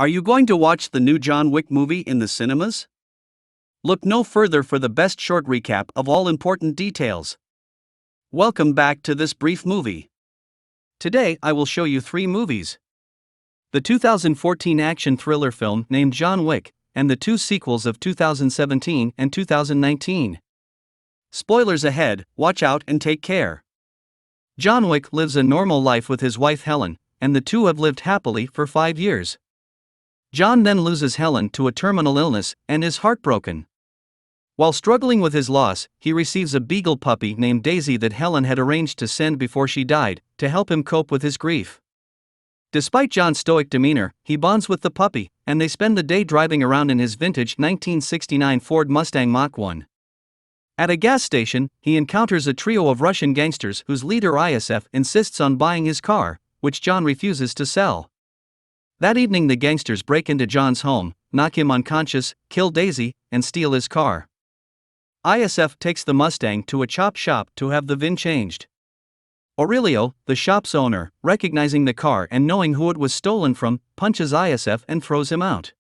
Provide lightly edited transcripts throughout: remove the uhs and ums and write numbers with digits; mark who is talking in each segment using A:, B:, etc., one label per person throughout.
A: Are you going to watch the new John Wick movie in the cinemas? Look no further for the best short recap of all important details. Welcome back to this brief movie. Today I will show you 3 movies. The 2014 action thriller film named John Wick, and the 2 sequels of 2017 and 2019. Spoilers ahead, watch out and take care. John Wick lives a normal life with his wife Helen, and the two have lived happily for 5 years. John then loses Helen to a terminal illness and is heartbroken. While struggling with his loss, he receives a beagle puppy named Daisy that Helen had arranged to send before she died, to help him cope with his grief. Despite John's stoic demeanor, he bonds with the puppy, and they spend the day driving around in his vintage 1969 Ford Mustang Mach 1. At a gas station, he encounters a trio of Russian gangsters whose leader ISF insists on buying his car, which John refuses to sell. That evening the gangsters break into John's home, knock him unconscious, kill Daisy, and steal his car. ISF takes the Mustang to a chop shop to have the VIN changed. Aurelio, the shop's owner, recognizing the car and knowing who it was stolen from, punches ISF and throws him out.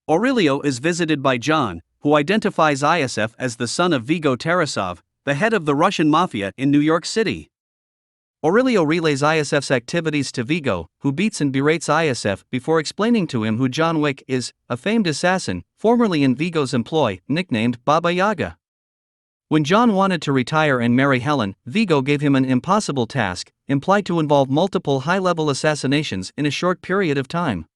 A: Aurelio is visited by John, who identifies ISF as the son of Vigo Tarasov, the head of the Russian mafia in New York City. Aurelio relays ISF's activities to Vigo, who beats and berates ISF before explaining to him who John Wick is, a famed assassin, formerly in Vigo's employ, nicknamed Baba Yaga. When John wanted to retire and marry Helen, Vigo gave him an impossible task, implied to involve multiple high-level assassinations in a short period of time.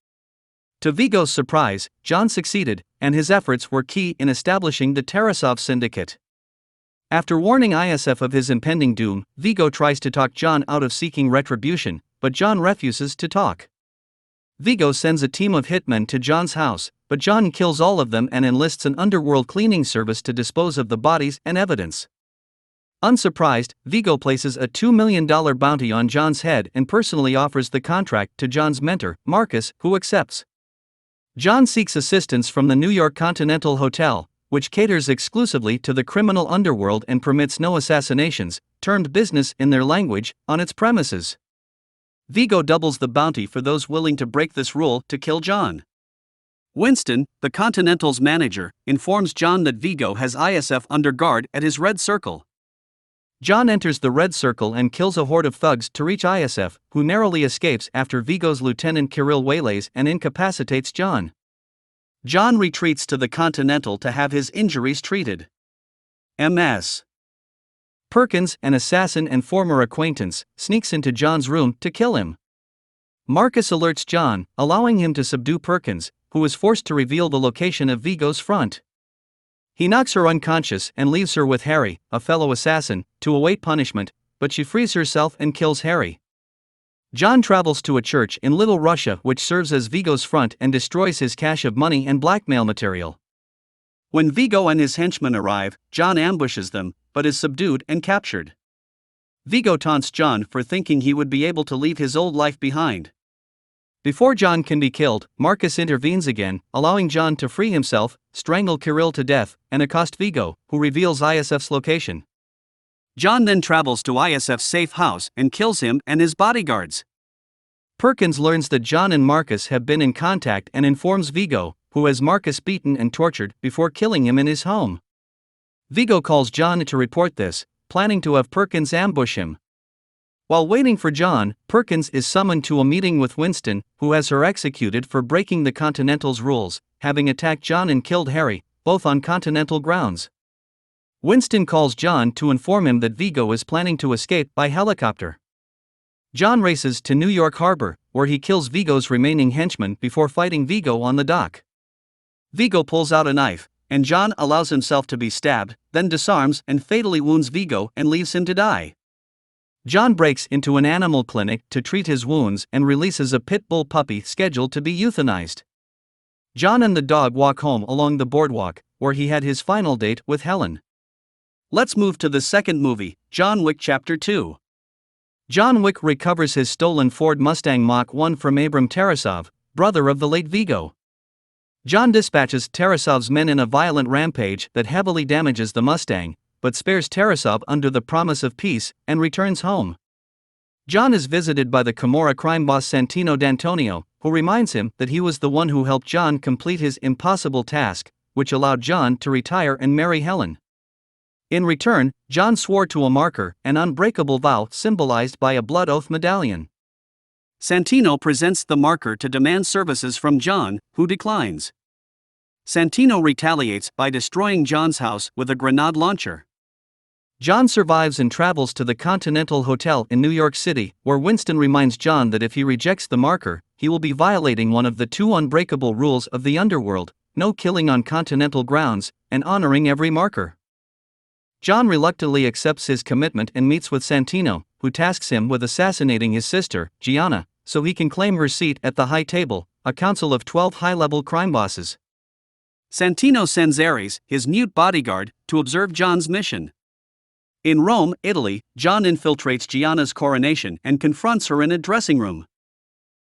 A: To Vigo's surprise, John succeeded, and his efforts were key in establishing the Tarasov syndicate. After warning ISF of his impending doom, Vigo tries to talk John out of seeking retribution, but John refuses to talk. Vigo sends a team of hitmen to John's house, but John kills all of them and enlists an underworld cleaning service to dispose of the bodies and evidence. Unsurprised, Vigo places a $2 million bounty on John's head and personally offers the contract to John's mentor, Marcus, who accepts. John seeks assistance from the New York Continental Hotel, which caters exclusively to the criminal underworld and permits no assassinations, termed business in their language, on its premises. Vigo doubles the bounty for those willing to break this rule to kill John. Winston, the Continental's manager, informs John that Vigo has ISF under guard at his Red Circle. John enters the Red Circle and kills a horde of thugs to reach ISF, who narrowly escapes after Vigo's Lieutenant Kirill waylays and incapacitates John. John retreats to the Continental to have his injuries treated. Ms. Perkins, an assassin and former acquaintance, sneaks into John's room to kill him. Marcus alerts John, allowing him to subdue Perkins, who is forced to reveal the location of Vigo's front. He knocks her unconscious and leaves her with Harry, a fellow assassin, to await punishment, but she frees herself and kills Harry. John travels to a church in Little Russia which serves as Vigo's front and destroys his cache of money and blackmail material. When Vigo and his henchmen arrive, John ambushes them, but is subdued and captured. Vigo taunts John for thinking he would be able to leave his old life behind. Before John can be killed, Marcus intervenes again, allowing John to free himself, strangle Kirill to death, and accost Vigo, who reveals ISF's location. John then travels to ISF's safe house and kills him and his bodyguards. Perkins learns that John and Marcus have been in contact and informs Vigo, who has Marcus beaten and tortured before killing him in his home. Vigo calls John to report this, planning to have Perkins ambush him. While waiting for John, Perkins is summoned to a meeting with Winston, who has her executed for breaking the Continental's rules, having attacked John and killed Harry, both on Continental grounds. Winston calls John to inform him that Vigo is planning to escape by helicopter. John races to New York Harbor, where he kills Vigo's remaining henchmen before fighting Vigo on the dock. Vigo pulls out a knife, and John allows himself to be stabbed, then disarms and fatally wounds Vigo and leaves him to die. John breaks into an animal clinic to treat his wounds and releases a pit bull puppy scheduled to be euthanized. John and the dog walk home along the boardwalk, where he had his final date with Helen. Let's move to the second movie, John Wick Chapter 2. John Wick recovers his stolen Ford Mustang Mach 1 from Abram Tarasov, brother of the late Vigo. John dispatches Tarasov's men in a violent rampage that heavily damages the Mustang, but spares Tarasov under the promise of peace, and returns home. John is visited by the Camorra crime boss Santino D'Antonio, who reminds him that he was the one who helped John complete his impossible task, which allowed John to retire and marry Helen. In return, John swore to a marker, an unbreakable vow symbolized by a blood oath medallion. Santino presents the marker to demand services from John, who declines. Santino retaliates by destroying John's house with a grenade launcher. John survives and travels to the Continental Hotel in New York City, where Winston reminds John that if he rejects the marker, he will be violating one of the two unbreakable rules of the underworld: no killing on Continental grounds, and honoring every marker. John reluctantly accepts his commitment and meets with Santino, who tasks him with assassinating his sister, Gianna, so he can claim her seat at the High Table, a council of 12 high-level crime bosses. Santino sends Ares, his mute bodyguard, to observe John's mission. In Rome, Italy, John infiltrates Gianna's coronation and confronts her in a dressing room.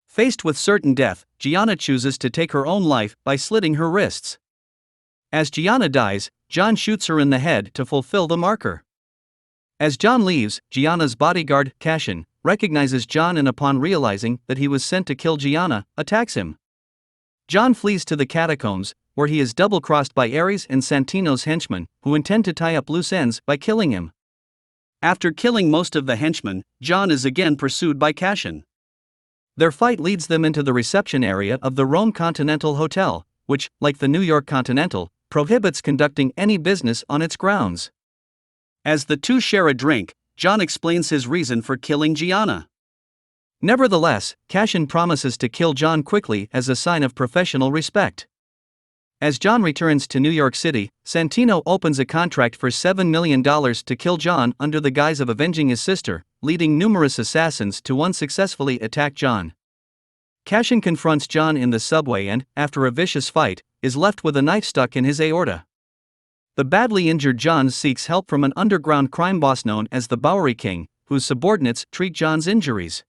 A: Faced with certain death, Gianna chooses to take her own life by slitting her wrists. As Gianna dies, John shoots her in the head to fulfill the marker. As John leaves, Gianna's bodyguard, Cassian, recognizes John and upon realizing that he was sent to kill Gianna, attacks him. John flees to the catacombs, where he is double-crossed by Ares and Santino's henchmen, who intend to tie up loose ends by killing him. After killing most of the henchmen, John is again pursued by Cassian. Their fight leads them into the reception area of the Rome Continental Hotel, which, like the New York Continental, prohibits conducting any business on its grounds. As the two share a drink, John explains his reason for killing Gianna. Nevertheless, Cassian promises to kill John quickly as a sign of professional respect. As John returns to New York City, Santino opens a contract for $7 million to kill John under the guise of avenging his sister, leading numerous assassins to unsuccessfully attack John. Cassian confronts John in the subway and, after a vicious fight, is left with a knife stuck in his aorta. The badly injured John seeks help from an underground crime boss known as the Bowery King, whose subordinates treat John's injuries.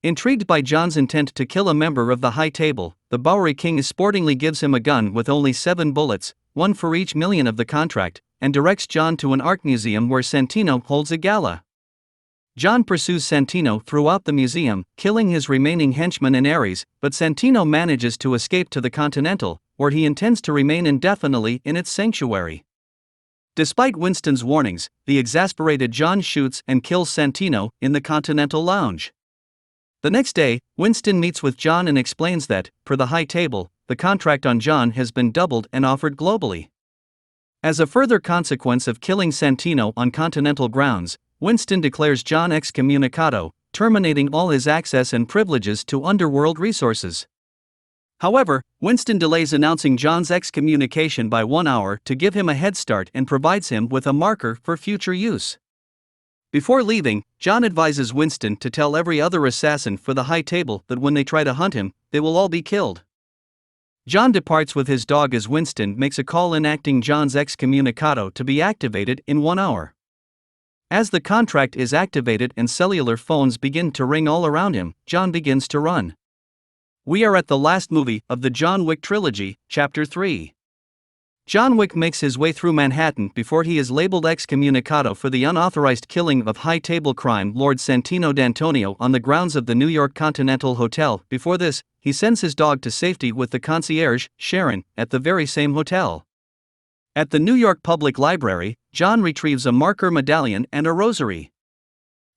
A: Intrigued by John's intent to kill a member of the High Table, the Bowery King sportingly gives him a gun with only 7 bullets, one for each million of the contract, and directs John to an art museum where Santino holds a gala. John pursues Santino throughout the museum, killing his remaining henchmen and Ares, but Santino manages to escape to the Continental, where he intends to remain indefinitely in its sanctuary. Despite Winston's warnings, the exasperated John shoots and kills Santino in the Continental Lounge. The next day, Winston meets with John and explains that, per the High Table, the contract on John has been doubled and offered globally. As a further consequence of killing Santino on Continental grounds, Winston declares John excommunicado, terminating all his access and privileges to underworld resources. However, Winston delays announcing John's excommunication by 1 hour to give him a head start and provides him with a marker for future use. Before leaving, John advises Winston to tell every other assassin for the High Table that when they try to hunt him, they will all be killed. John departs with his dog as Winston makes a call enacting John's excommunicado to be activated in 1 hour. As the contract is activated and cellular phones begin to ring all around him, John begins to run. We are at the last movie of the John Wick trilogy, Chapter 3. John Wick makes his way through Manhattan before he is labeled excommunicado for the unauthorized killing of High Table crime lord Santino D'Antonio on the grounds of the New York Continental Hotel. Before this, he sends his dog to safety with the concierge, Sharon, at the very same hotel. At the New York Public Library, John retrieves a marker medallion and a rosary.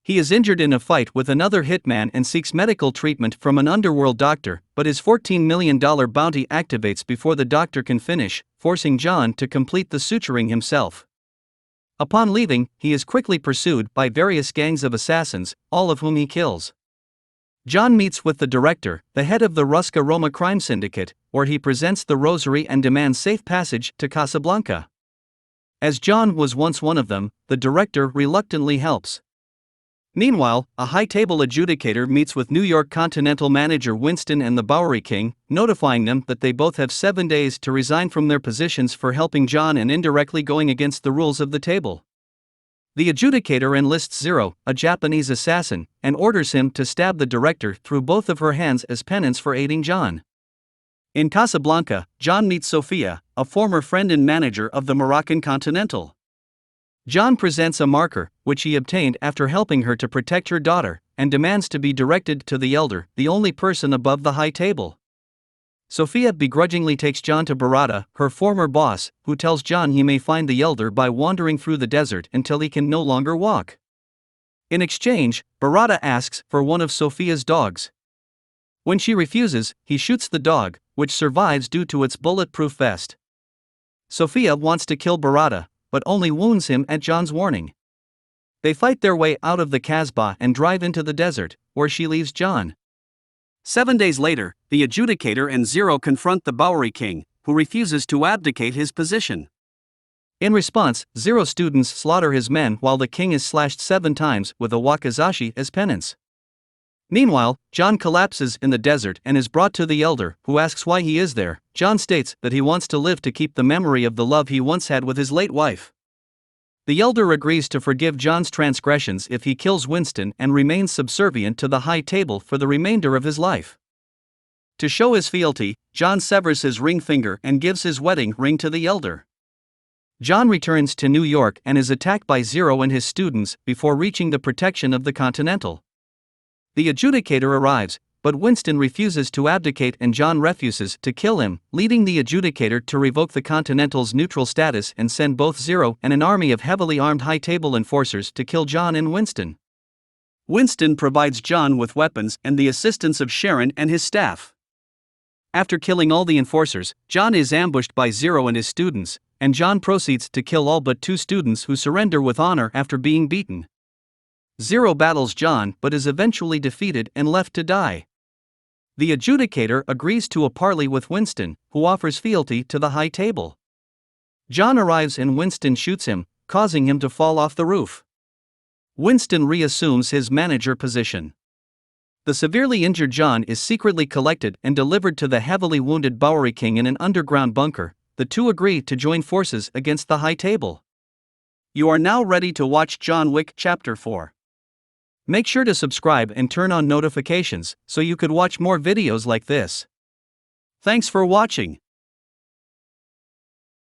A: He is injured in a fight with another hitman and seeks medical treatment from an underworld doctor, but his $14 million bounty activates before the doctor can finish, forcing John to complete the suturing himself. Upon leaving, he is quickly pursued by various gangs of assassins, all of whom he kills. John meets with the director, the head of the Rusca Roma crime syndicate, where he presents the rosary and demands safe passage to Casablanca. As John was once one of them, the director reluctantly helps. Meanwhile, a High Table adjudicator meets with New York Continental manager Winston and the Bowery King, notifying them that they both have 7 days to resign from their positions for helping John and indirectly going against the rules of the table. The adjudicator enlists Zero, a Japanese assassin, and orders him to stab the director through both of her hands as penance for aiding John. In Casablanca, John meets Sophia, a former friend and manager of the Moroccan Continental. John presents a marker, which he obtained after helping her to protect her daughter, and demands to be directed to the elder, the only person above the high table. Sophia begrudgingly takes John to Bharata, her former boss, who tells John he may find the elder by wandering through the desert until he can no longer walk. In exchange, Bharata asks for one of Sophia's dogs. When she refuses, he shoots the dog, which survives due to its bulletproof vest. Sophia wants to kill Bharata, but only wounds him at John's warning. They fight their way out of the Kasbah and drive into the desert, where she leaves John. 7 days later, the adjudicator and Zero confront the Bowery king, who refuses to abdicate his position. In response, Zero's students slaughter his men while the king is slashed 7 times with a wakizashi as penance. Meanwhile, John collapses in the desert and is brought to the elder, who asks why he is there. John states that he wants to live to keep the memory of the love he once had with his late wife. The elder agrees to forgive John's transgressions if he kills Winston and remains subservient to the high table for the remainder of his life. To show his fealty, John severs his ring finger and gives his wedding ring to the elder. John returns to New York and is attacked by Zero and his students before reaching the protection of the Continental. The adjudicator arrives, but Winston refuses to abdicate and John refuses to kill him, leading the adjudicator to revoke the Continental's neutral status and send both Zero and an army of heavily armed high-table enforcers to kill John and Winston. Winston provides John with weapons and the assistance of Sharon and his staff. After killing all the enforcers, John is ambushed by Zero and his students, and John proceeds to kill all but 2 students who surrender with honor after being beaten. Zero battles John but is eventually defeated and left to die. The adjudicator agrees to a parley with Winston, who offers fealty to the high table. John arrives and Winston shoots him, causing him to fall off the roof. Winston reassumes his manager position. The severely injured John is secretly collected and delivered to the heavily wounded Bowery king in an underground bunker. The 2 agree to join forces against the high table. You are now ready to watch John Wick Chapter 4. Make sure to subscribe and turn on notifications so you could watch more videos like this. Thanks for watching.